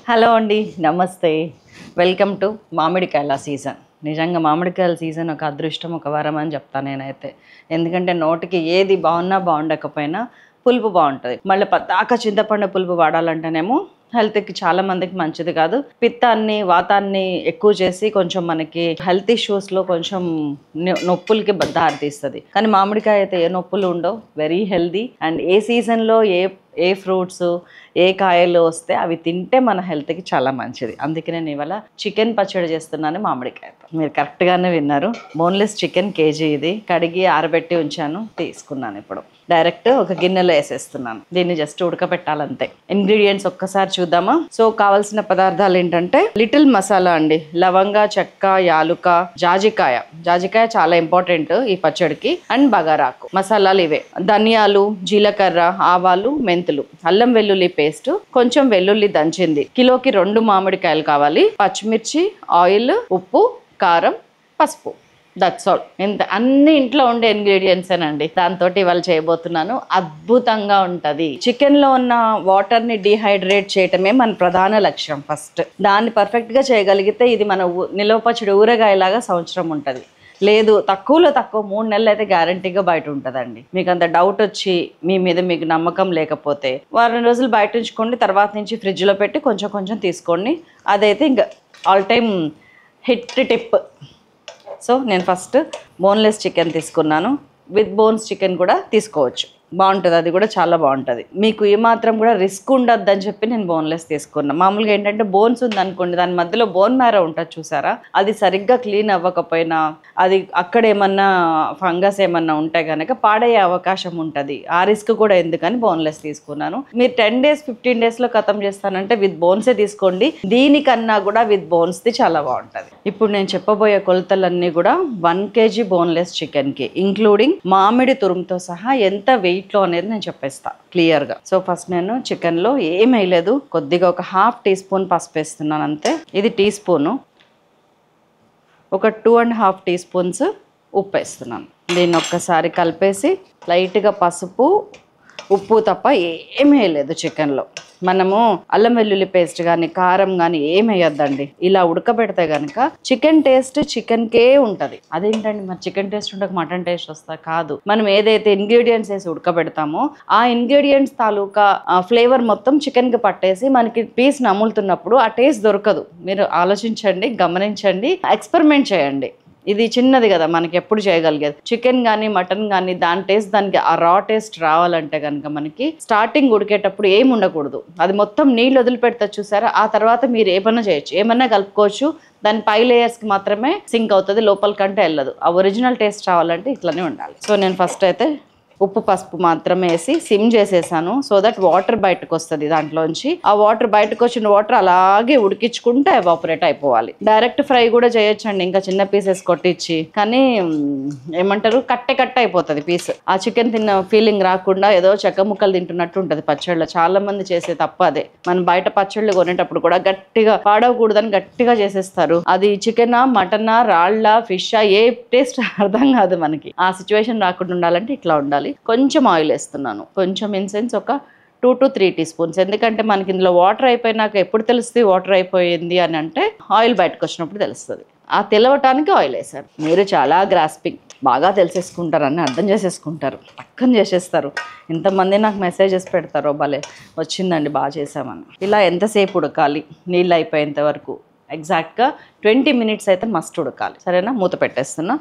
Hello అండి, నమస్తే. Welcome to మామిడికాయల సీజన్. నిజంగా మామిడికాయల సీజన్ ఒక అదృష్టం, ఒక వరం అని చెప్తాను నేనైతే. ఎందుకంటే నోటికి ఏది బాగున్నా బాగుండకపోయినా పులుపు బాగుంటుంది. మళ్ళీ పద్దాక చింతపండు పులుపు వాడాలంటేనేమో హెల్త్కి చాలా మందికి మంచిది కాదు. పిత్తాన్ని వాతాన్ని ఎక్కువ చేసి కొంచెం మనకి హెల్త్ ఇష్యూస్లో కొంచెం నొప్పులకి దారితీస్తుంది. కానీ మామిడికాయ అయితే ఏ నొప్పులు ఉండవు, వెరీ హెల్దీ. అండ్ ఏ సీజన్లో ఏ ఫ్రూట్స్ ఏ కాయలు వస్తే అవి తింటే మన హెల్త్కి చాలా మంచిది. అందుకే నేను ఇవాళ చికెన్ పచ్చడి చేస్తున్నాను మామిడికాయతో. మీరు కరెక్ట్గానే విన్నారు. బోన్లెస్ చికెన్ కేజీ ఇది. కడిగి ఆరబెట్టి ఉంచాను, తీసుకున్నాను. ఇప్పుడు డైరెక్ట్ ఒక గిన్నెలో వేసేస్తున్నాను. దీన్ని జస్ట్ ఉడకబెట్టాలంతే. ఇంగ్రీడియంట్స్ ఒక్కసారి చూద్దామా. సో కావాల్సిన పదార్థాలు ఏంటంటే లిటిల్ మసాలా అండి, లవంగ, చెక్క, యాలుక, జాజికాయ చాలా ఇంపార్టెంట్ ఈ పచ్చడికి. అండ్ బగారాకు. మసాలాలు ఇవే: ధనియాలు, జీలకర్ర, ఆవాలు, మెంతులు, అల్లం వెల్లుల్లి పేస్ట్, కొంచెం వెల్లుల్లి దంచింది. కిలోకి 2 మామిడికాయలు కావాలి. పచ్చిమిర్చి, ఆయిల్, ఉప్పు, కారం, పసుపు. That's all. ఇంత అన్ని ఇంట్లో ఉండే ఇంగ్రీడియంట్స్ అండి. దాంతో ఇవాళ చేయబోతున్నాను. అద్భుతంగా ఉంటుంది. చికెన్ లో ఉన్న వాటర్ ని డీహైడ్రేట్ చేయటమే మన ప్రధాన లక్ష్యం. ఫస్ట్ దాన్ని పర్ఫెక్ట్ గా చేయగలిగితే ఇది మన నిలవ పచ్చడి ఊరగాయలాగా సంవత్సరం ఉంటుంది. లేదు, తక్కువలో తక్కువ 3 నెలలు అయితే గ్యారంటీగా బయట ఉంటుందండి. మీకు అంత డౌట్ వచ్చి మీ మీద మీకు నమ్మకం లేకపోతే వారం రోజులు బయట ఉంచుకోండి. తర్వాత నుంచి ఫ్రిడ్జ్లో పెట్టి కొంచెం కొంచెం తీసుకోండి. అదైతే ఇంకా all time hit tip. So నేను ఫస్ట్ బోన్లెస్ చికెన్ తీసుకున్నాను. విత్ బోన్స్ చికెన్ కూడా తీసుకోవచ్చు, బాగుంటుంది. అది కూడా చాలా బాగుంటుంది. మీకు ఏమాత్రం కూడా రిస్క్ ఉండద్దు అని చెప్పి నేను బోన్లెస్ తీసుకున్నాను. మామూలుగా ఏంటంటే బోన్స్ ఉందనుకోండి, దాని మధ్యలో బోన్ మ్యారో ఉంటుంది చూసారా, అది సరిగ్గా క్లీన్ అవ్వకపోయినా అది అక్కడ ఏమన్నా ఫంగస్ ఏమన్నా ఉంటే కనుక పాడయ్యే అవకాశం ఉంటుంది. ఆ రిస్క్ కూడా ఎందుకని బోన్లెస్ తీసుకున్నాను. మీరు 10 days 15 daysలో ఖతం చేస్తానంటే విత్ బోన్సే తీసుకోండి. దీనికన్నా కూడా విత్ బోన్స్ది చాలా బాగుంటుంది. ఇప్పుడు నేను చెప్పబోయే కొలతలన్నీ కూడా 1 kg బోన్లెస్ చికెన్కి, ఇంక్లూడింగ్ మామిడి తురుముతో సహా ఎంత వెయిట్లో అనేది నేను చెప్పేస్తా క్లియర్గా. సో ఫస్ట్ నేను చికెన్లో ఏం వేయలేదు, కొద్దిగా ఒక 1/2 teaspoon పసుపు వేస్తున్నాను అంతే. ఇది టీస్పూను. ఒక 2.5 teaspoons ఉప్పు వేస్తున్నాను. దీన్ని ఒక్కసారి కలిపేసి లైట్గా పసుపు ఉప్పు తప్ప ఏం వేయలేదు చికెన్లో. మనము అల్లం వెల్లుల్లి పేస్ట్ కానీ కారం కానీ ఏం వేయొద్దండి. ఇలా ఉడకబెడితే కనుక చికెన్ టేస్ట్ చికెన్కే ఉంటుంది. అదేంటండి మరి చికెన్ టేస్ట్ ఉండక మటన్ టేస్ట్ వస్తా? కాదు, మనం ఏదైతే ఇంగ్రీడియంట్స్ వేసి ఉడకబెడతామో ఆ ఇంగ్రీడియంట్స్ తాలూకా ఫ్లేవర్ మొత్తం చికెన్కి పట్టేసి మనకి పీస్ నములుతున్నప్పుడు ఆ టేస్ట్ దొరకదు. మీరు ఆలోచించండి, గమనించండి, ఎక్స్పెరిమెంట్ చేయండి. ఇది చిన్నది కదా మనకి ఎప్పుడు చేయగలిగేది. చికెన్ కానీ మటన్ కానీ దాని టేస్ట్, దానికి ఆ రా టేస్ట్ రావాలంటే కనుక మనకి స్టార్టింగ్ ఉడికేటప్పుడు ఏమి ఉండకూడదు. అది మొత్తం నీళ్ళు వదిలిపెడతా చూసారా, ఆ తర్వాత మీరు ఏమన్నా చేయొచ్చు, ఏమన్నా కలుపుకోవచ్చు. దాని పై లేయర్స్కి మాత్రమే సింక్ అవుతుంది, లోపల కంటే వెళ్ళదు. ఆ ఒరిజినల్ టేస్ట్ రావాలంటే ఇట్లనే ఉండాలి. సో నేను ఫస్ట్ అయితే ఉప్పు పసుపు మాత్రమే వేసి సిమ్ చేసేసాను. సో దట్ వాటర్ బయటకు వస్తుంది దాంట్లోంచి. ఆ వాటర్ బయటకు వచ్చిన వాటర్ అలాగే ఉడికించుకుంటే ఎవాపరేట్ అయిపోవాలి. డైరెక్ట్ ఫ్రై కూడా చేయొచ్చండి, ఇంకా చిన్న పీసెస్ కొట్టించి. కానీ ఏమంటారు, కట్టే అయిపోతుంది పీస్. ఆ చికెన్ తిన్న ఫీలింగ్ రాకుండా ఏదో చెక్క ముక్కలు తింటున్నట్టు ఉంటుంది పచ్చళ్ళలో. చాలా మంది చేసే తప్పు అదే. మనం బయట పచ్చళ్ళు కొనేటప్పుడు కూడా గట్టిగా పాడవకూడదని గట్టిగా చేసేస్తారు. అది చికెనా, మటనా, రాళ్ళ, ఫిషా, ఏ టేస్ట్ అర్థం కాదు మనకి. ఆ సిచ్యువేషన్ రాకుండా ఉండాలంటే ఇట్లా ఉండాలి. కొంచెం ఆయిల్ వేస్తున్నాను, కొంచెం ఇన్ సెన్స్ ఒక 2 to 3 teaspoons. ఎందుకంటే మనకి ఇందులో వాటర్ అయిపోయినాక ఎప్పుడు తెలుస్తుంది వాటర్ అయిపోయింది అని అంటే ఆయిల్ బయటకు వచ్చినప్పుడు తెలుస్తుంది. ఆ తెలవటానికి ఆయిల్ వేసాను. మీరు చాలా గ్రాస్పింగ్, బాగా తెలిసేసుకుంటారని అర్థం చేసేసుకుంటారు, పక్కన చేసేస్తారు. ఇంతమంది నాకు మెసేజెస్ పెడతారో భలే వచ్చిందండి బాగా చేసామని. ఇలా ఎంతసేపు ఉడకాలి? నీళ్ళు అయిపోయేంత వరకు. ఎగ్జాక్ట్గా 20 minutes అయితే మస్ట్ ఉడకాలి. సరేనా? మూత పెట్టేస్తున్నా.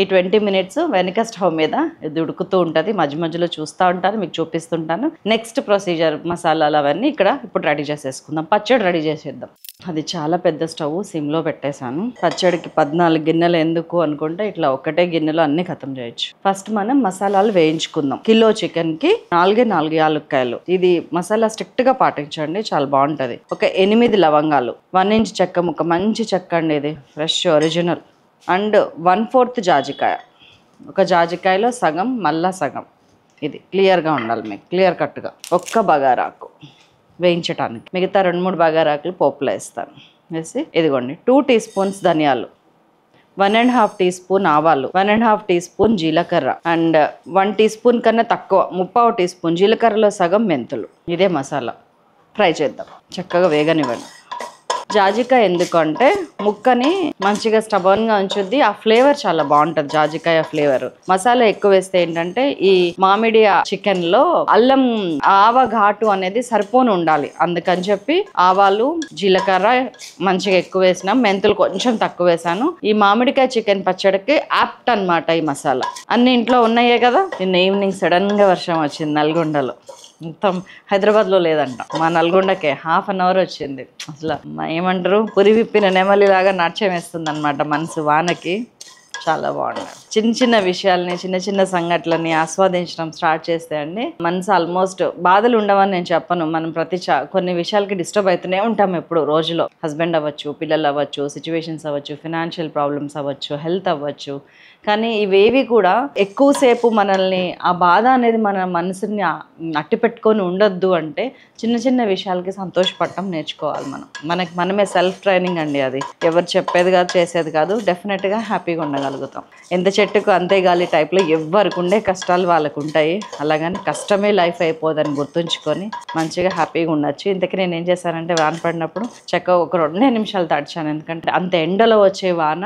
ఈ 20 minutes వెనక స్టవ్ మీద ఇది ఉడుకుతూ ఉంటుంది. మధ్య మధ్యలో చూస్తూ ఉంటాను, మీకు చూపిస్తుంటాను. నెక్స్ట్ ప్రొసీజర్ మసాలాలు అవన్నీ ఇక్కడ ఇప్పుడు రెడీ చేసేసుకుందాం. పచ్చడి రెడీ చేసేద్దాం. అది చాలా పెద్ద స్టవ్, సిమ్లో పెట్టేశాను. పచ్చడికి 14 గిన్నెలు ఎందుకు అనుకుంటే ఇట్లా ఒకటే గిన్నెలో అన్ని ఖతం చేయొచ్చు. ఫస్ట్ మనం మసాలాలు వేయించుకుందాం. కిలో చికెన్కి 4 యాలక్కాయలు. ఇది మసాలా స్ట్రిక్ట్గా పాటించండి, చాలా బాగుంటుంది. ఒక 8 లవంగాలు, 1 inch చెక్క ముక్క, మంచి చెక్క అండి ఇది, ఫ్రెష్ ఒరిజినల్. అండ్ 1/4 జాజికాయ. ఒక జాజికాయలో సగం, మళ్ళా సగం. ఇది క్లియర్గా ఉండాలి మీకు, క్లియర్ కట్గా. ఒక్క బగారాకు వేయించడానికి, మిగతా 2-3 బగారాకులు పోపులో వేస్తాను. వేసి ఇదిగోండి 2 teaspoons ధనియాలు, 1.5 teaspoon ఆవాలు, 1.5 teaspoon జీలకర్ర, అండ్ 1 teaspoon కన్నా తక్కువ 3/4 teaspoon జీలకర్రలో సగం మెంతులు. ఇదే మసాలా. ఫ్రై చేద్దాం. చక్కగా వేగనివ్వండి. జాజికాయ ఎందుకంటే ముక్కని మంచిగా స్టబర్న్గా ఉంచుద్ది. ఆ ఫ్లేవర్ చాలా బాగుంటుంది, జాజికాయ ఫ్లేవర్. మసాలా ఎక్కువ వేస్తే ఏంటంటే ఈ మామిడి చికెన్లో అల్లం ఆవ ఘాటు అనేది సరిపోని ఉండాలి. అందుకని చెప్పి ఆవాలు జీలకర్ర మంచిగా ఎక్కువ వేసినాం, మెంతులు కొంచెం తక్కువ వేసాను. ఈ మామిడికాయ చికెన్ పచ్చడికి యాప్ట్ అనమాట ఈ మసాలా. అన్ని ఇంట్లో ఉన్నాయే కదా. నిన్న ఈవినింగ్ సడన్గా వర్షం వచ్చింది నల్గొండలో. మొత్తం హైదరాబాద్లో లేదంట, మా నల్గొండకే ½ అన్ అవర్ వచ్చింది. అసలు ఏమంటారు, పురి విప్పిన నెమలిలాగా నాట్యం వేస్తుంది అనమాట మనసు వానకి. చాలా బాగుంది. చిన్న చిన్న విషయాల్ని, చిన్న చిన్న సంఘటనలని ఆస్వాదించడం స్టార్ట్ చేస్తే అండి మనసు ఆల్మోస్ట్ బాధలు ఉండవని నేను చెప్పను. మనం కొన్ని విషయాలకి డిస్టర్బ్ అవుతూనే ఉంటాం ఎప్పుడు రోజులో. హస్బెండ్ అవ్వచ్చు, పిల్లలు అవ్వచ్చు, సిచ్యువేషన్స్ అవ్వచ్చు, ఫినాన్షియల్ ప్రాబ్లమ్స్ అవ్వచ్చు, హెల్త్ అవ్వచ్చు. కానీ ఇవేవి కూడా ఎక్కువసేపు మనల్ని ఆ బాధ అనేది మన మనసుని అట్టి పెట్టుకొని ఉండొద్దు. అంటే చిన్న చిన్న విషయాలకి సంతోషపడటం నేర్చుకోవాలి మనం. మనమే సెల్ఫ్ ట్రైనింగ్ అండి అది. ఎవరు చెప్పేది కాదు, చేసేది కాదు. డెఫినెట్గా హ్యాపీగా ఉండగలుగుతాం. ఎంత చెట్టుకు అంతే గాలి టైప్లో ఎవరికి ఉండే కష్టాలు వాళ్ళకు ఉంటాయి. అలాగని కష్టమే లైఫ్ అయిపోదని గుర్తుంచుకొని మంచిగా హ్యాపీగా ఉండొచ్చు. ఇంతకీ నేను ఏం చేశానంటే వాన పడినప్పుడు చక్కగా ఒక 2 నిమిషాలు తడిచాను. ఎందుకంటే అంత ఎండలో వచ్చే వాన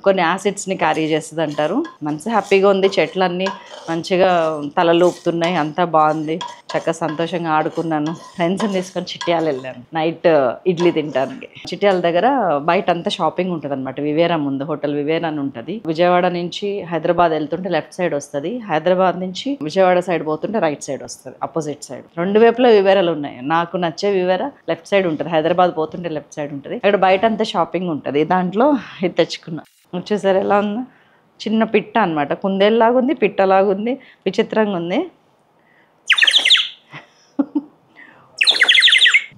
కొన్ని యాసిడ్స్ని క్యారీ చేస్తుంది అంటారు. మనసు హ్యాపీగా ఉంది, చెట్లన్నీ మంచిగా తలలు ఊపుతున్నాయి, అంతా బాగుంది. చక్కగా సంతోషంగా ఆడుకున్నాను. ఫ్రెండ్స్ని తీసుకొని చిట్యాలు వెళ్ళాను నైట్ ఇడ్లీ తింటానికి. చిట్యాల దగ్గర బయట అంతా షాపింగ్ ఉంటుంది అనమాట. వివేరా ముందు హోటల్ వివేరా అని ఉంటుంది. విజయవాడ నుంచి హైదరాబాద్ వెళ్తుంటే లెఫ్ట్ సైడ్ వస్తుంది, హైదరాబాద్ నుంచి విజయవాడ సైడ్ పోతుంటే రైట్ సైడ్ వస్తుంది, అపోజిట్ సైడ్. 2 వైపులా వివేరాలు ఉన్నాయి. నాకు నచ్చే వివేరా లెఫ్ట్ సైడ్ ఉంటుంది, హైదరాబాద్ పోతుంటే లెఫ్ట్ సైడ్ ఉంటుంది. అక్కడ బయట అంతా షాపింగ్ ఉంటుంది. దాంట్లో ఇది తెచ్చుకున్నా. వచ్చేసరి ఎలా ఉందా, చిన్న పిట్ట అనమాట. కుందేలాగుంది, పిట్టలాగుంది, విచిత్రంగా ఉంది.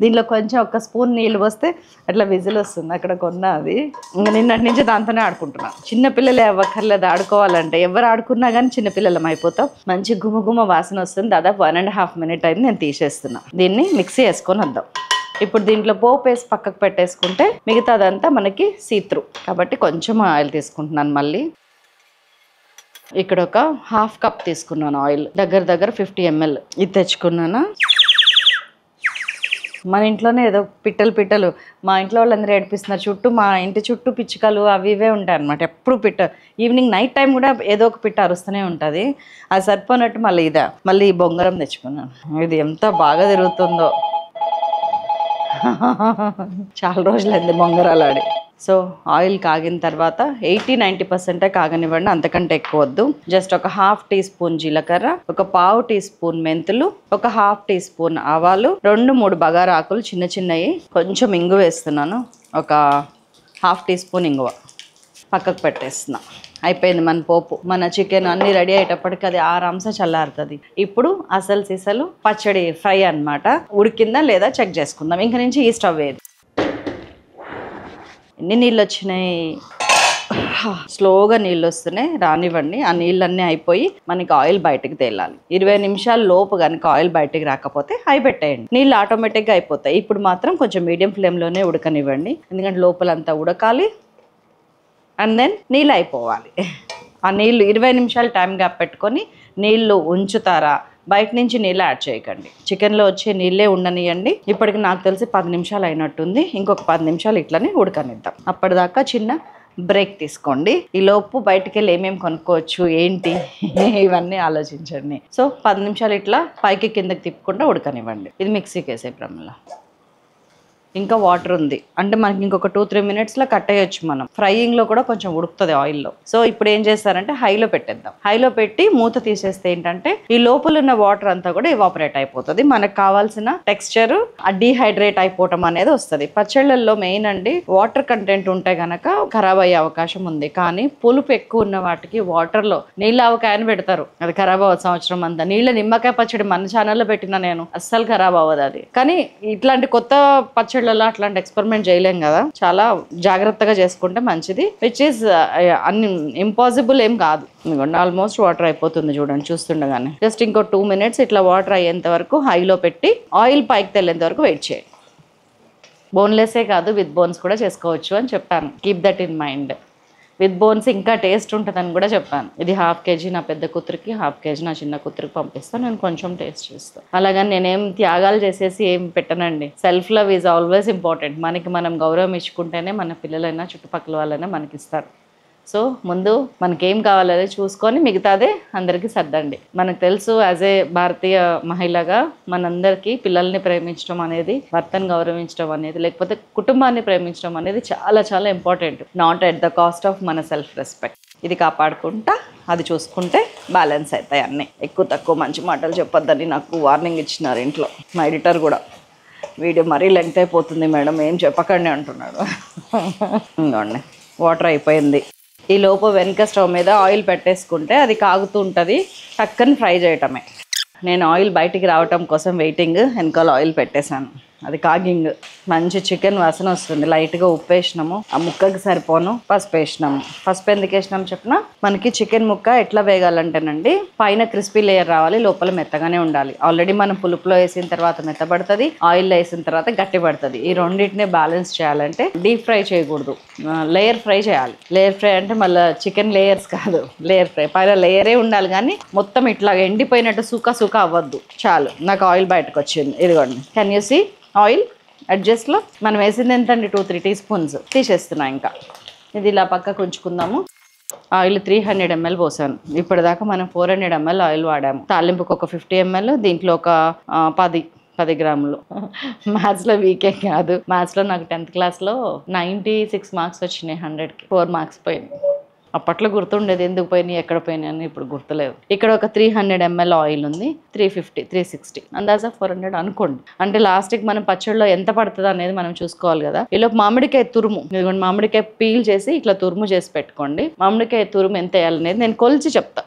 దీనిలో కొంచెం 1 స్పూన్ నీళ్ళు పోస్తే అట్లా విజిల్ వస్తుంది. అక్కడ కొన్నా అది. ఇంకా నిన్నటి నుంచి దాంతోనే ఆడుకుంటున్నా. చిన్నపిల్లలే అవ్వక్కర్లేదు ఆడుకోవాలంటే. ఎవరు ఆడుకున్నా కానీ చిన్నపిల్లలం అయిపోతాం. మంచి గుమగుమ వాసన వస్తుంది. దాదాపు 1.5 మినిట్ అయింది, నేను తీసేస్తున్నా. దీన్ని మిక్సీ వేసుకొని వద్దాం. ఇప్పుడు దీంట్లో పోపు వేసి పక్కకు పెట్టేసుకుంటే మిగతాదంతా మనకి సీత్రు. కాబట్టి కొంచెం ఆయిల్ తీసుకుంటున్నాను. మళ్ళీ ఇక్కడ ఒక ½ కప్ తీసుకున్నాను ఆయిల్. దగ్గర 50 ml ఇది తెచ్చుకున్నాను. మన ఇంట్లోనే ఏదో పిట్టలు మా ఇంట్లో వాళ్ళందరూ ఏడిపిస్తున్నారు. చుట్టూ మా ఇంటి చుట్టూ పిచ్చుకలు అవి ఇవే ఉంటాయి అనమాట. ఎప్పుడు పిట్ట. ఈవినింగ్ నైట్ టైం కూడా ఏదో ఒక పిట్ట అరుస్తూనే ఉంటుంది. అది సరిపోనట్టు మళ్ళీ ఈ బొంగరం తెచ్చుకున్నాను. ఇది ఎంత బాగా తిరుగుతుందో. చాలా రోజులైంది బొంగరాలు ఆడి. సో ఆయిల్ కాగిన తర్వాత 80-90% కాగనివ్వండి, అంతకంటే ఎక్కువ వద్దు. జస్ట్ ఒక ½ టీ స్పూన్ జీలకర్ర, ఒక ½ టీ స్పూన్ మెంతులు, ఒక ½ టీ స్పూన్ ఆవాలు, 2-3 బగారా ఆకులు చిన్న చిన్నవి, కొంచెం ఇంగువ వేస్తున్నాను, ఒక ½ టీ స్పూన్ ఇంగువ. పక్కకు పెట్టేస్తున్నా. అయిపోయింది మన పోపు. మన చికెన్ అన్నీ రెడీ అయ్యేటప్పటికి అది ఆరాంస చల్లారుతుంది. ఇప్పుడు అసలు సిసలు పచ్చడి ఫ్రై అనమాట. ఉడికిందా లేదా చెక్ చేసుకుందాం. ఇంక నుంచి ఈ స్టవ్ వేది. ఎన్ని నీళ్ళు వచ్చినాయి, స్లోగా నీళ్ళు వస్తున్నాయి, రానివ్వండి. ఆ నీళ్ళన్నీ అయిపోయి మనకి ఆయిల్ బయటకు తేలాలి. 20 నిమిషాల లోపు కనుక ఆయిల్ బయటకు రాకపోతే హై పెట్టేయండి, నీళ్ళు ఆటోమేటిక్గా అయిపోతాయి. ఇప్పుడు మాత్రం కొంచెం మీడియం ఫ్లేమ్లోనే ఉడకనివ్వండి, ఎందుకంటే లోపలంతా ఉడకాలి. అండ్ దెన్ నీళ్ళు అయిపోవాలి. ఆ నీళ్ళు 20 నిమిషాలు టైం గ్యాప్ పెట్టుకొని నీళ్ళు ఉంచుతారా, బయట నుంచి నీళ్ళు యాడ్ చేయకండి. చికెన్లో వచ్చే నీళ్ళే ఉండనియండి. ఇప్పటికి నాకు తెలిసి 10 నిమిషాలు అయినట్టుంది. ఇంకొక 10 నిమిషాలు ఇట్లనే ఉడకనిద్దాం. అప్పటిదాకా చిన్న బ్రేక్ తీసుకోండి. ఈ లోపు బయటికి వెళ్ళి ఏమేమి కొనుక్కోవచ్చు ఏంటి ఇవన్నీ ఆలోచించండి. సో 10 నిమిషాలు ఇట్లా పైకి కిందకి తిప్పుకుంటూ ఉడకనివ్వండి. ఇది మిక్సీకి వేసే ప్రమేలా. ఇంకా వాటర్ ఉంది అంటే మనకి ఇంకొక 2-3 మినిట్స్లో కట్టేయచ్చు. మనం ఫ్రైయింగ్లో కూడా కొంచెం ఉడుకుతుంది ఆయిల్లో. సో ఇప్పుడు ఏం చేస్తారంటే హైలో పెట్టేద్దాం. హైలో పెట్టి మూత తీసేస్తే ఏంటంటే ఈ లోపల ఉన్న వాటర్ అంతా కూడా ఇవాపరేట్ అయిపోతుంది. మనకు కావాల్సిన టెక్స్చర్ డీహైడ్రేట్ అయిపోవటం అనేది వస్తుంది. పచ్చళ్ళల్లో మెయిన్ అండి వాటర్ కంటెంట్ ఉంటే గనక ఖరాబ్ అయ్యే అవకాశం ఉంది. కానీ పులుపు ఎక్కువ ఉన్న వాటికి వాటర్లో నీళ్ళ ఆవకాయని పెడతారు, అది ఖరాబ్ అవ్వదు సంవత్సరం అంతా. నీళ్ళ నిమ్మకాయ పచ్చడి మన ఛానల్లో పెట్టినా నేను, అస్సలు ఖరాబ్ అవ్వదు అది. కానీ ఇట్లాంటి కొత్త పచ్చడి అట్లాంటి ఎక్స్పెరిమెంట్ చేయలేం కదా, చాలా జాగ్రత్తగా చేసుకుంటే మంచిది. విచ్ ఈస్ ఇంపాసిబుల్ ఏం కాదు. ఆల్మోస్ట్ వాటర్ అయిపోతుంది చూడండి చూస్తుండగానే. జస్ట్ ఇంకో 2 మినిట్స్ ఇట్లా వాటర్ అయ్యేంత వరకు హైలో పెట్టి ఆయిల్ పైకి తెల్లేంత వరకు వెయిట్ చేయండి. బోన్లెస్సే కాదు విత్ బోన్స్ కూడా చేసుకోవచ్చు అని చెప్పాను, keep that in mind. With bones ఇంకా టేస్ట్ ఉంటుందని కూడా చెప్పాను. ఇది 1/2 kg నా పెద్ద కూతురికి, 1/2 kg నా చిన్న కూతురికి పంపిస్తాను. నేను కొంచెం టేస్ట్ చేస్తాను. అలాగని నేనేం త్యాగాలు చేసేసి ఏం పెట్టనండి. Self love is always important. మనకి మనం గౌరవం ఇచ్చుకుంటేనే మన పిల్లలైనా చుట్టుపక్కల వాళ్ళైనా మనకి ఇస్తారు. సో ముందు మనకేం కావాలో చూసుకొని మిగతాదే అందరికీ సర్దండి. మనకు తెలుసు యాజ్ ఏ భారతీయ మహిళగా మనందరికీ పిల్లల్ని ప్రేమించడం అనేది, భర్తను గౌరవించడం అనేది, లేకపోతే కుటుంబాన్ని ప్రేమించడం అనేది చాలా చాలా important. Not at the cost of మన సెల్ఫ్ రెస్పెక్ట్. ఇది కాపాడుకుంటా అది చూసుకుంటే బ్యాలెన్స్ అవుతాయి అన్నీ. ఎక్కువ తక్కువ మంచి మాటలు చెప్పొద్దని నాకు వార్నింగ్ ఇచ్చినారు ఇంట్లో. మా ఎడిటర్ కూడా వీడియో మరీ లెంగ్త్ అయిపోతుంది మేడం ఏం చెప్పకండి అంటున్నాడు. ఇంకోండి వాటర్ అయిపోయింది. ఈ లోపు వెనక స్టవ్ మీద ఆయిల్ పెట్టేసుకుంటే అది కాగుతూ ఉంటుంది. టక్కని ఫ్రై చేయటమే. నేను ఆయిల్ బయటికి రావటం కోసం వెయిటింగ్, వెనకాల ఆయిల్ పెట్టేశాను. అది కాగింగ్. మంచి చికెన్ వాసన వస్తుంది. లైట్గా ఉప్పు వేసినాము, ఆ ముక్కకి సరిపోను పసుపు వేసినాము. పసుపు ఎందుకు వేసినాము చెప్పిన, మనకి చికెన్ ముక్క ఎట్లా వేగాలంటేనండి, పైన క్రిస్పీ లేయర్ రావాలి, లోపల మెత్తగానే ఉండాలి. ఆల్రెడీ మనం పులుపులో వేసిన తర్వాత మెత్తబడుతుంది, ఆయిల్లో వేసిన తర్వాత గట్టి పడుతుంది. ఈ రెండింటిని బ్యాలెన్స్ చేయాలంటే డీప్ ఫ్రై చేయకూడదు, లేయర్ ఫ్రై చేయాలి. లేయర్ ఫ్రై అంటే మళ్ళీ చికెన్ లేయర్స్ కాదు, లేయర్ ఫ్రై. పైన లేయరే ఉండాలి కానీ మొత్తం ఇట్లా ఎండిపోయినట్టు సుక్క అవ్వద్దు. చాలు, నాకు ఆయిల్ బయటకు వచ్చింది. ఇదిగోండి, కెన్ యూ సీ ఆయిల్ అడ్జస్ట్లో మనం వేసింది ఎంతండి, 2-3 teaspoons తీసేస్తున్నా. ఇంకా ఇది ఇలా పక్కకు ఉంచుకుందాము. ఆయిల్ 300 ml పోసాను. ఇప్పటిదాకా మనం 400 ml ఆయిల్ వాడాము. తాలింపుకు ఒక 50 ml, దీంట్లో ఒక 10 గ్రాములు. మ్యాథ్స్లో వీకే కాదు. మ్యాథ్స్లో నాకు 10th క్లాస్లో 96 మార్క్స్ వచ్చినాయి, 100కి 4 మార్క్స్ పోయినాయి. అప్పట్లో గుర్తుండేది, ఎందుకు పోయినాయి ఎక్కడ పోయినాయి అని ఇప్పుడు గుర్తులేదు. ఇక్కడ ఒక 300 ml ఆయిల్ ఉంది. 350 360 అందాజా 400 అనుకోండి. అంటే లాస్ట్కి మనం పచ్చడిలో ఎంత పడుతుంది అనేది మనం చూసుకోవాలి కదా. ఈలోపు మామిడికాయ తురుము, ఇదిగోండి మామిడికాయ పీల్ చేసి ఇట్లా తురుము చేసి పెట్టుకోండి. మామిడికాయ తురుము ఎంత వేయాలనేది నేను కొలిచి చెప్తా.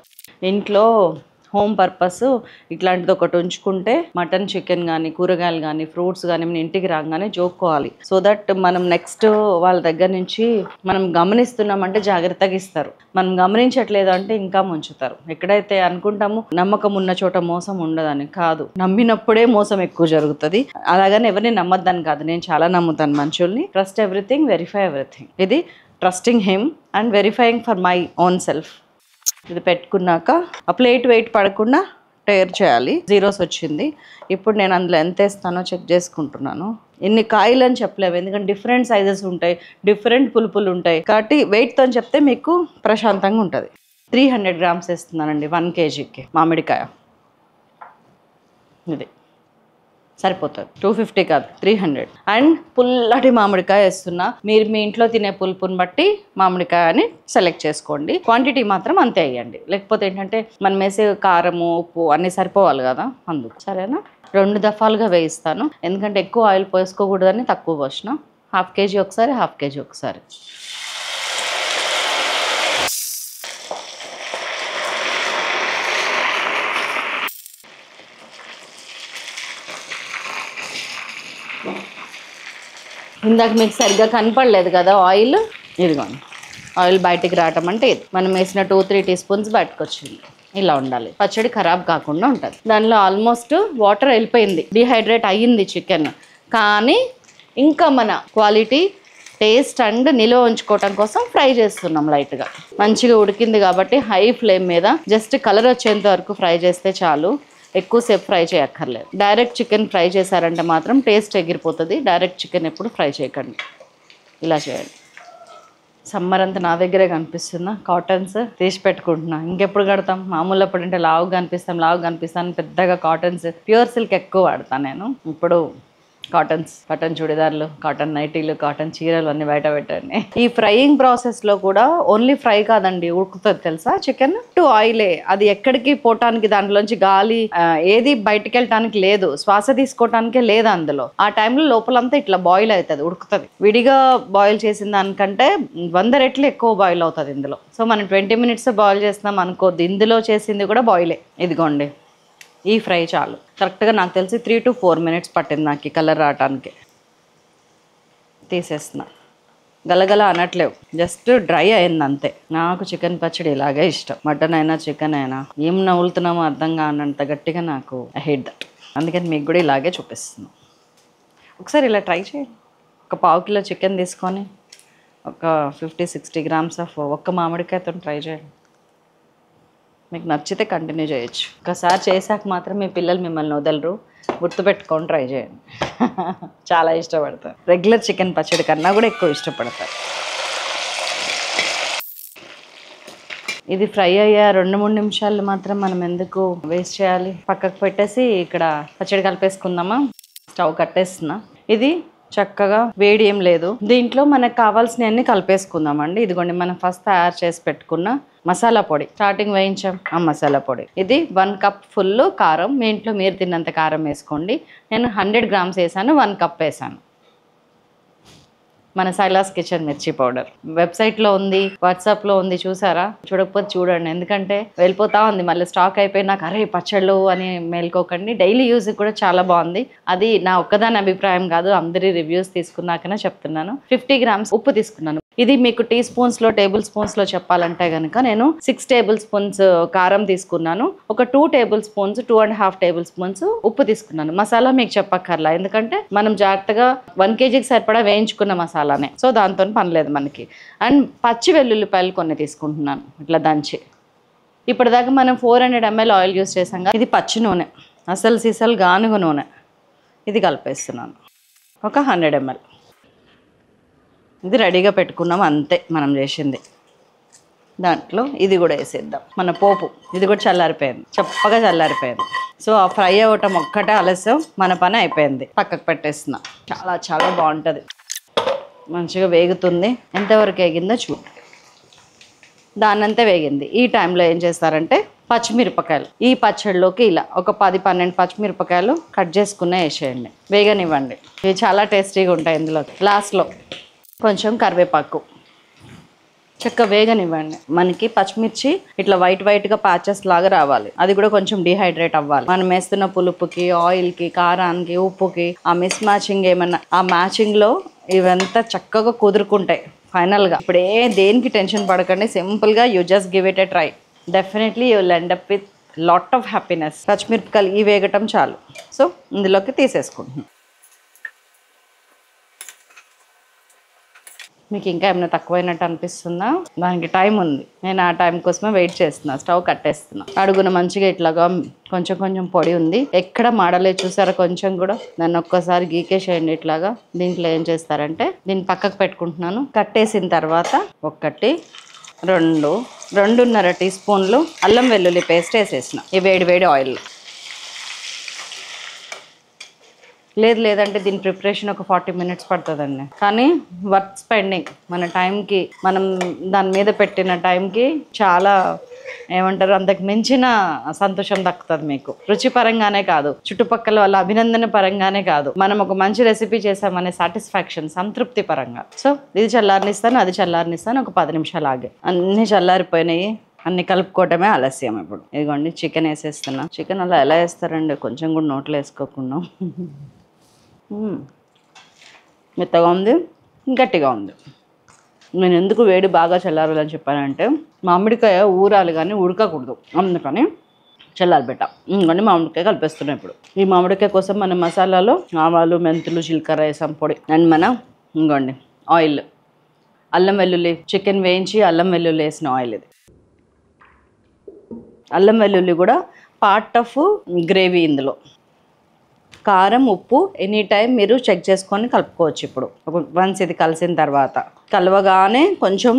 ఇంట్లో హోమ్ పర్పస్ ఇట్లాంటిది ఒకటి ఉంచుకుంటే మటన్, చికెన్ కానీ, కూరగాయలు కానీ, ఫ్రూట్స్ కానీ మన ఇంటికి రాగానే జోక్కోవాలి. సో దట్ మనం నెక్స్ట్ వాళ్ళ దగ్గర నుంచి మనం గమనిస్తున్నామంటే జాగ్రత్తగా ఇస్తారు. మనం గమనించట్లేదు అంటే ఇంకా ముంచుతారు. ఎక్కడైతే అనుకుంటాము నమ్మకం ఉన్న చోట మోసం ఉండదని, కాదు, నమ్మినప్పుడే మోసం ఎక్కువ జరుగుతుంది. అలాగని ఎవరిని నమ్మద్దని కాదు, నేను చాలా నమ్ముతాను మనుషుల్ని. Trust everything, verify everything. ఇది trusting him and verifying for my own self. ఇది పెట్టుకున్నాక ఆ ప్లేట్ వెయిట్ పడకుండా టేర్ చేయాలి. జీరోస్ వచ్చింది. ఇప్పుడు నేను అందులో ఎంత వేస్తానో చెక్ చేసుకుంటున్నాను. ఇన్ని కాయలు అని చెప్పలేము, ఎందుకంటే డిఫరెంట్ సైజెస్ ఉంటాయి, డిఫరెంట్ పులుపులు ఉంటాయి. కాబట్టి వెయిట్తో చెప్తే మీకు ప్రశాంతంగా ఉంటుంది. 300 grams వేస్తున్నానండి 1 kgకి మామిడికాయ. ఇది సరిపోతుంది. 250 కాదు, 300. అండ్ పుల్లటి మామిడికాయ వేస్తున్నా. మీరు మీ ఇంట్లో తినే పులుపుని బట్టి మామిడికాయని సెలెక్ట్ చేసుకోండి. క్వాంటిటీ మాత్రం అంతే వేయండి. లేకపోతే ఏంటంటే మనం వేసే కారము, ఉప్పు అన్నీ సరిపోవాలి కదా, అందుకు. సరేనా? 2 దఫాలుగా వేయిస్తాను, ఎందుకంటే ఎక్కువ ఆయిల్ పోసుకోకూడదని తక్కువ పోసిన. 1/2 kg ఒకసారి, 1/2 kg ఒకసారి. ఇందాక మీకు సరిగ్గా కనపడలేదు కదా ఆయిల్. ఇదిగోండి ఆయిల్ బయటికి రావటం అంటే ఇది. మనం వేసిన 2-3 teaspoons బయటకు వచ్చింది. ఇలా ఉండాలి, పచ్చడి ఖరాబ్ కాకుండా ఉంటుంది. దానిలో ఆల్మోస్ట్ వాటర్ వెళ్ళిపోయింది, డిహైడ్రేట్ అయ్యింది చికెన్. కానీ ఇంకా మన క్వాలిటీ, టేస్ట్ అండ్ నిల్వ ఉంచుకోవటం కోసం ఫ్రై చేస్తున్నాం. లైట్గా మంచిగా ఉడికింది కాబట్టి హై ఫ్లేమ్ మీద జస్ట్ కలర్ వచ్చేంత వరకు ఫ్రై చేస్తే చాలు. ఎక్కువసేపు ఫ్రై చేయక్కర్లేదు. డైరెక్ట్ చికెన్ ఫ్రై చేశారంటే మాత్రం టేస్ట్ ఎగిరిపోతుంది. డైరెక్ట్ చికెన్ ఎప్పుడు ఫ్రై చేయకండి, ఇలా చేయండి. సమ్మర్ అంతా నా దగ్గరే కనిపిస్తుందా, కాటన్స్ తీసి పెట్టుకుంటున్నా. ఇంకెప్పుడు కడతాం, మామూలు అప్పుడంటే లావుగా కనిపిస్తాను పెద్దగా. కాటన్స్, ప్యూర్ సిల్క్ ఎక్కువ వాడతాను నేను. ఇప్పుడు కాటన్ చూడిదార్లు, కాటన్ నైటీలు, కాటన్ చీరలు అన్నీ బయట పెట్టండి. ఈ ఫ్రైయింగ్ ప్రాసెస్లో కూడా ఓన్లీ ఫ్రై కాదండి, ఉడుకుతుంది తెలుసా చికెన్. ఆయిలే, అది ఎక్కడికి పోవటానికి, దాంట్లోంచి గాలి ఏది బయటికి వెళ్ళటానికి లేదు, శ్వాస తీసుకోవటానికే లేదు అందులో. ఆ టైంలో లోపలంతా ఇట్లా బాయిల్ అవుతుంది, ఉడుకుతుంది. విడిగా బాయిల్ చేసిన దానికంటే 100 రెట్లు ఎక్కువ బాయిల్ అవుతుంది ఇందులో. సో మనం 20 minutes బాయిల్ చేస్తున్నాం అనుకోద్ది, ఇందులో చేసింది కూడా బాయిలే. ఇదిగోండి ఈ ఫ్రై చాలు. కరెక్ట్గా నాకు తెలిసి 3 to 4 minutes పట్టింది నాకు ఈ కలర్ రావటానికి. తీసేస్తున్నా, గలగల అనట్లేవు, జస్ట్ డ్రై అయింది అంతే. నాకు చికెన్ పచ్చడి ఇలాగే ఇష్టం. మటన్ అయినా చికెన్ అయినా ఏం నవ్వులుతున్నామో అర్థం కానంత గట్టిగా నాకు ఐ హేట్ దట్. అందుకని మీకు కూడా ఇలాగే చూపిస్తున్నాను. ఒకసారి ఇలా ట్రై చేయండి. ఒక 1/2 kilo చికెన్ తీసుకొని ఒక 50-60 గ్రామ్స్ ఆఫ్ ఒక్క మామిడికాయతో ట్రై చేయండి. మీకు నచ్చితే కంటిన్యూ చేయొచ్చు. ఒకసారి చేశాక మాత్రం మీ పిల్లలు మిమ్మల్ని వదలరు. గుర్తుపెట్టుకొని ట్రై చేయండి. చాలా ఇష్టపడతారు. రెగ్యులర్ చికెన్ పచ్చడి కన్నా కూడా ఎక్కువ ఇష్టపడతారు. ఇది ఫ్రై అయ్యా 2-3 నిమిషాలు మాత్రం మనం ఎందుకు వేస్ట్ చేయాలి? పక్కకు పెట్టేసి ఇక్కడ పచ్చడి కలిపేసుకుందామా? స్టవ్ కట్టేస్తున్నా. ఇది చక్కగా వేడి ఏం లేదు. దీంట్లో మనకు కావాల్సినవన్నీ కలిపేసుకుందామండి. ఇదిగోండి మనం ఫస్ట్ తయారు చేసి పెట్టుకున్న మసాలా పొడి, స్టార్టింగ్ వేయించాం ఆ మసాలా పొడి. ఇది 1 కప్ ఫుల్ కారం. మీ ఇంట్లో మీరు తిన్నంత కారం వేసుకోండి. నేను 100 గ్రామ్స్ వేసాను, 1 కప్ వేసాను. మన శైలాస్ కిచెన్ మిర్చి పౌడర్ వెబ్సైట్లో ఉంది, వాట్సాప్లో ఉంది, చూసారా? చూడకపోతే చూడండి, ఎందుకంటే వెళ్ళిపోతా ఉంది. మళ్ళీ స్టాక్ అయిపోయి నాకు అరే పచ్చళ్ళు అని మేల్కోకండి. డైలీ యూజ్ కూడా చాలా బాగుంది. అది నా ఒక్కదాని అభిప్రాయం కాదు, అందరి రివ్యూస్ తీసుకున్నాకనే చెప్తున్నాను. 50 గ్రామ్స్ ఉప్పు తీసుకున్నాను. ఇది మీకు టీ స్పూన్స్లో, టేబుల్ స్పూన్స్లో చెప్పాలంటే కనుక నేను 6 టేబుల్ స్పూన్స్ కారం తీసుకున్నాను. ఒక 2 టేబుల్ స్పూన్స్, 2.5 టేబుల్ స్పూన్స్ ఉప్పు తీసుకున్నాను. మసాలా మీకు చెప్పక్కర్లా, ఎందుకంటే మనం జాగ్రత్తగా 1 kgకి సరిపడా వేయించుకున్న మసాలానే, సో దాంతో పనిలేదు మనకి. అండ్ పచ్చి వెల్లుల్లిపాయలు కొన్ని తీసుకుంటున్నాను ఇట్లా దంచి. ఇప్పటిదాకా మనం 400 ml ఆయిల్ యూస్ చేసాం కదా, ఇది పచ్చి నూనె, అసలు సీసలు గానుగ నూనె. ఇది కలిపేస్తున్నాను ఒక 100 ml. ఇది రెడీగా పెట్టుకున్నాం అంతే మనం చేసింది. దాంట్లో ఇది కూడా వేసేద్దాం, మన పోపు. ఇది కూడా చల్లారిపోయింది, చప్పగా చల్లారిపోయింది. సో ఆ ఫ్రై అవ్వటం ఒక్కటే ఆలస్యం, మన పని అయిపోయింది. పక్కకు పెట్టేస్తున్నా. చాలా చాలా బాగుంటుంది, మంచిగా వేగుతుంది. ఎంతవరకు వేగిందో చూడండి. దాన్నంతా వేగింది. ఈ టైంలో ఏం చేస్తారంటే పచ్చిమిరపకాయలు, ఈ పచ్చడిలోకి ఇలా ఒక 10-12 పచ్చిమిరపకాయలు కట్ చేసుకునే వేసేయండి, వేగనివ్వండి. ఇవి చాలా టేస్టీగా ఉంటాయి. ఇందులో లాస్ట్లో కొంచెం కరివేపాకు చక్క వేగనివ్వండి. మనకి పచ్చిమిర్చి ఇట్లా వైట్గా ప్యాచెస్ లాగా రావాలి. అది కూడా కొంచెం డిహైడ్రేట్ అవ్వాలి. మనం వేస్తున్న పులుపుకి, ఆయిల్కి, కారానికి, ఉప్పుకి ఆ మిస్ మ్యాచింగ్ ఏమన్నా, ఆ మ్యాచింగ్లో ఇవంతా చక్కగా కుదురుకుంటాయి ఫైనల్గా. ఇప్పుడే దేనికి టెన్షన్ పడకండి, సింపుల్గా you just give it a try. Definitely you will end up with lot of happiness. పచ్చిమిరపకాయలు ఈ వేగటం చాలు. సో ఇందులోకి తీసేసుకుంటున్నాం. మీకు ఇంకా ఏమైనా తక్కువైనట్టు అనిపిస్తుందా? దానికి టైం ఉంది, నేను ఆ టైం కోసమే వెయిట్ చేస్తున్నా. స్టవ్ కట్టేస్తున్నా. అడుగున మంచిగా ఇట్లాగా కొంచెం పొడి ఉంది, ఎక్కడ మాడలేదు చూసారా? కొంచెం కూడా. దాన్ని ఒక్కసారి గీకేసేయండి ఇట్లాగా. దీంట్లో ఏం చేస్తారంటే దీన్ని పక్కకు పెట్టుకుంటున్నాను. కట్టేసిన తర్వాత 1, 2, 2.5 టీ స్పూన్లు అల్లం వెల్లుల్లి పేస్ట్ వేసేసిన ఈ వేడి ఆయిల్. లేదంటే దీని ప్రిపరేషన్ ఒక 40 minutes పడుతుందండి. కానీ వర్త్ స్పెండింగ్. మన టైంకి, మనం దాని మీద పెట్టిన టైంకి చాలా ఏమంటారు, అంతకు మించిన సంతోషం దక్కుతుంది మీకు. రుచి పరంగానే కాదు, చుట్టుపక్కల వాళ్ళ అభినందన పరంగానే కాదు, మనం ఒక మంచి రెసిపీ చేసామనే సాటిస్ఫాక్షన్, సంతృప్తి పరంగా. సో ఇది చల్లారనిస్తాను, అది చల్లారనిస్తాను. ఒక 10 నిమిషాలు ఆగి అన్నీ చల్లారిపోయినాయి. అన్ని కలుపుకోవటమే ఆలస్యం. ఇప్పుడు ఇదిగోండి చికెన్ వేసేస్తున్నా. చికెన్ అలా ఎలా వేస్తారండి, కొంచెం కూడా నోట్లో వేసుకోకుండా. మెత్తగా ఉంది, గట్టిగా ఉంది. నేను ఎందుకు వేడి బాగా చల్లారాలని చెప్పానంటే మామిడికాయ ఊరాలి కానీ ఉడకకూడదు, అందుకని చల్లారి పెట్టా. ఇంకొన్ని మామిడికాయ కలిపేస్తున్నాం ఇప్పుడు. ఈ మామిడికాయ కోసం మన మసాలాలో ఆవాలు, మెంతులు, జీలకర్ర వేసాం పొడి. అండ్ మన ఇంకోండి ఆయిల్, అల్లం వెల్లుల్లి, చికెన్ వేయించి అల్లం వెల్లుల్లి వేసిన ఆయిల్. ఇది అల్లం వెల్లుల్లి కూడా పార్ట్ ఆఫ్ గ్రేవీ. ఇందులో కారం, ఉప్పు ఎనీ టైం మీరు చెక్ చేసుకొని కలుపుకోవచ్చు. ఇప్పుడు వన్స్ ఇది కలిసిన తర్వాత కలవగానే కొంచెం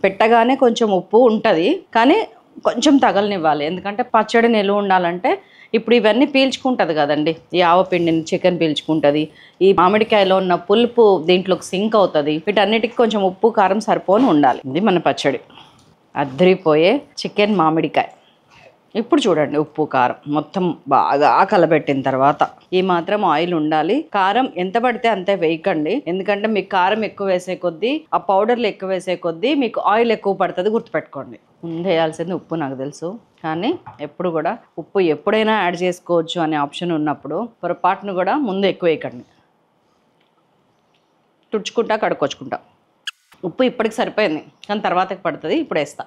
పెట్టగానే కొంచెం ఉప్పు ఉంటుంది, కానీ కొంచెం తగలనివ్వాలి. ఎందుకంటే పచ్చడి నిలువ ఉండాలంటే ఇప్పుడు ఇవన్నీ పీల్చుకుంటుంది కదండి. ఈ ఆవపిండిని చికెన్ పీల్చుకుంటుంది, ఈ మామిడికాయలో ఉన్న పులుపు దీంట్లోకి సింక్ అవుతుంది. వీటన్నిటికి కొంచెం ఉప్పు, కారం సరిపోని ఉండాలి. ఇది మన పచ్చడి. అద్దరిపోయే చికెన్ మామిడికాయ. ఇప్పుడు చూడండి, ఉప్పు, కారం మొత్తం బాగా కలబెట్టిన తర్వాత ఈ మాత్రం ఆయిల్ ఉండాలి. కారం ఎంత పడితే అంతే వేయకండి, ఎందుకంటే మీకు కారం ఎక్కువ వేసే కొద్దీ, ఆ పౌడర్లు ఎక్కువ వేసే కొద్దీ మీకు ఆయిల్ ఎక్కువ పడుతుంది, గుర్తుపెట్టుకోండి. ముందు వేయాల్సింది ఉప్పు, నాకు తెలుసు. కానీ ఎప్పుడు కూడా ఉప్పు ఎప్పుడైనా యాడ్ చేసుకోవచ్చు అనే ఆప్షన్ ఉన్నప్పుడు పొరపాటును కూడా ముందు ఎక్కువ వేయకండి. తుడుచుకుంటా, కడుక్కొచ్చుకుంటా. ఉప్పు ఇప్పటికి సరిపోయింది, కానీ తర్వాతకి పడుతుంది. ఇప్పుడు వేస్తా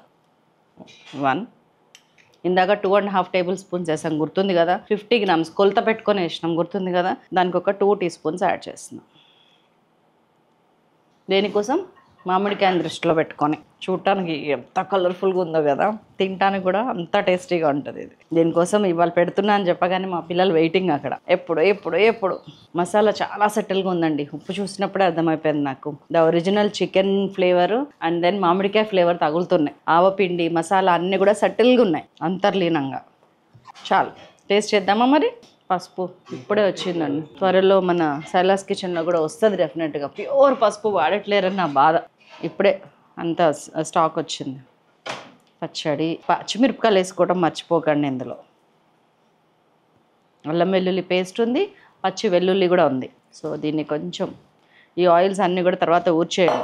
1. ఇందాక 2.5 టేబుల్ స్పూన్స్ వేసాం, గుర్తుంది కదా? 50 గ్రామ్స్ కొలత పెట్టుకొని వేసినాం, గుర్తుంది కదా? దానికి ఒక 2 టీ స్పూన్స్ యాడ్ చేస్తున్నాం. దేనికోసం? మామిడికాయని దృష్టిలో పెట్టుకొని. చూడటానికి ఎంత కలర్ఫుల్గా ఉందో కదా, తినటానికి కూడా అంత టేస్టీగా ఉంటుంది ఇది. దీనికోసం ఇవాళ పెడుతున్నా అని చెప్పగానే మా పిల్లలు వెయిటింగ్ అక్కడ. ఎప్పుడు ఎప్పుడు ఎప్పుడు. మసాలా చాలా సెటిల్గా ఉందండి. ఉప్పు చూసినప్పుడే అర్థమైపోయింది నాకు. The original chicken flavour and then మామిడికాయ ఫ్లేవర్ తగులుతున్నాయి. ఆవపిండి మసాలా అన్నీ కూడా సెటిల్గా ఉన్నాయి అంతర్లీనంగా. చాలు, టేస్ట్ చేద్దామా మరి. పసుపు ఇప్పుడే వచ్చిందండి. త్వరలో మన శైలాస్ కిచెన్లో కూడా వస్తుంది డెఫినెట్గా. ప్యూర్ పసుపు వాడట్లేరని నా బాధ. ఇప్పుడే అంత స్టాక్ వచ్చింది. పచ్చడి, పచ్చిమిరపకాయలు వేసుకోవడం మర్చిపోకండి ఇందులో. అల్లం వెల్లుల్లి పేస్ట్ ఉంది, పచ్చి వెల్లుల్లి కూడా ఉంది. సో దీన్ని కొంచెం ఈ ఆయిల్స్ అన్నీ కూడా తర్వాత ఊర్చేయండి.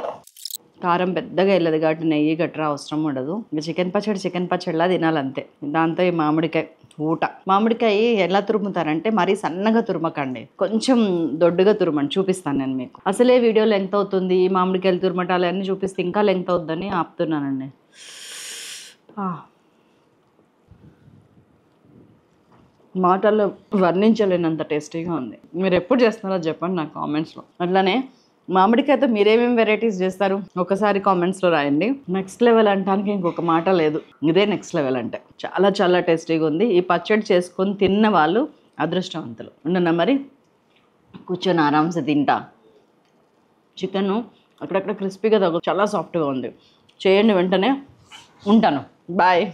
కారం పెద్దగా వెళ్ళదు కాబట్టి నెయ్యి గట్రా అవసరం ఉండదు. ఇంకా చికెన్ పచ్చడిలా తినాలంతే. దాంతో ఈ మామిడికాయ ఊట. మామిడికాయ ఎలా తురుముతారంటే మరీ సన్నగా తురుమకండి, కొంచెం దొడ్డుగా తురుమండి. చూపిస్తాను నేను మీకు. అసలే వీడియో లెంగ్త్ అవుతుంది, మామిడికాయలు తురుమటాలు అన్నీ చూపిస్తే ఇంకా లెంగ్త్ అవుద్దని ఆపుతున్నానండి. మాటల్లో వర్ణించలేనంత టేస్టీగా ఉంది. మీరు ఎప్పుడు చేస్తున్నారో చెప్పండి నాకు కామెంట్స్లో. అట్లానే మామిడికాయతో మీరేమేమి వెరైటీస్ చేస్తారు ఒకసారి కామెంట్స్లో రాయండి. నెక్స్ట్ లెవెల్ అంటానికి ఇంకొక మాట లేదు. ఇదే నెక్స్ట్ లెవెల్ అంటే. చాలా చాలా టేస్టీగా ఉంది. ఈ పచ్చడి చేసుకొని తిన్న వాళ్ళు అదృష్టవంతులు. ఉండనా మరి, కూర్చొని ఆరామ్సే తింటా. చికెన్ అక్కడక్కడ క్రిస్పీగా చాలా సాఫ్ట్గా ఉంది. చేయండి వెంటనే. ఉంటాను, బాయ్.